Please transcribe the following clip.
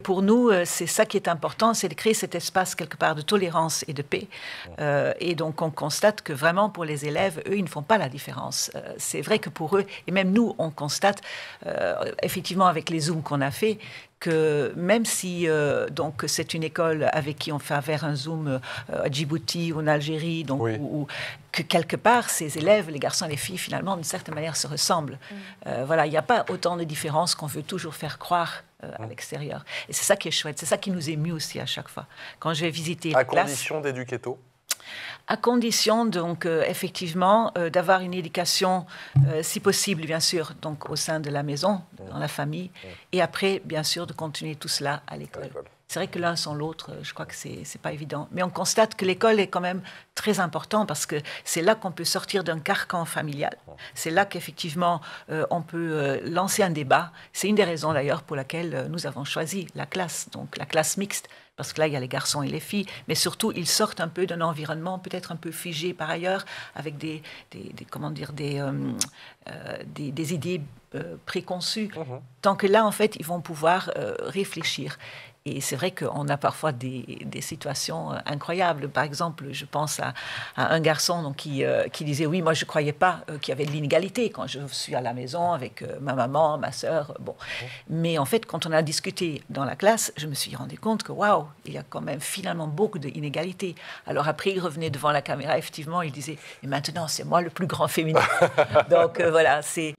Pour nous, c'est ça qui est important, c'est de créer cet espace quelque part de tolérance et de paix. Et donc, on constate que vraiment, pour les élèves, eux, ils ne font pas la différence. C'est vrai que pour eux, et même nous, on constate, effectivement, avec les Zooms qu'on a fait, que même si donc c'est une école avec qui on fait faire un Zoom à Djibouti ou en Algérie, donc que quelque part ces élèves, les garçons et les filles, finalement d'une certaine manière se ressemblent. Voilà, il n'y a pas autant de différences qu'on veut toujours faire croire à l'extérieur. Et c'est ça qui est chouette, c'est ça qui nous émue aussi à chaque fois. Quand je vais visiter les classes, à condition d'éduquer à condition, donc, effectivement, d'avoir une éducation, si possible, bien sûr, donc, au sein de la maison, dans la famille, et après, bien sûr, de continuer tout cela à l'école. C'est vrai que l'un sans l'autre, je crois que c'est pas évident. Mais on constate que l'école est quand même très important parce que c'est là qu'on peut sortir d'un carcan familial. C'est là qu'effectivement, on peut lancer un débat. C'est une des raisons, d'ailleurs, pour laquelle nous avons choisi la classe, donc la classe mixte. Parce que là, il y a les garçons et les filles, mais surtout, ils sortent un peu d'un environnement peut-être un peu figé par ailleurs, avec des idées préconçues. Tant que là, en fait, ils vont pouvoir réfléchir. Et c'est vrai qu'on a parfois des situations incroyables. Par exemple, je pense à un garçon donc, qui disait « Oui, moi, je ne croyais pas qu'il y avait de l'inégalité quand je suis à la maison avec ma maman, ma sœur. » Bon. Mais en fait, quand on a discuté dans la classe, je me suis rendu compte que, waouh, il y a quand même finalement beaucoup d'inégalités. Alors après, il revenait devant la caméra, effectivement, il disait « Et maintenant, c'est moi le plus grand féministe. » Donc voilà, c'est...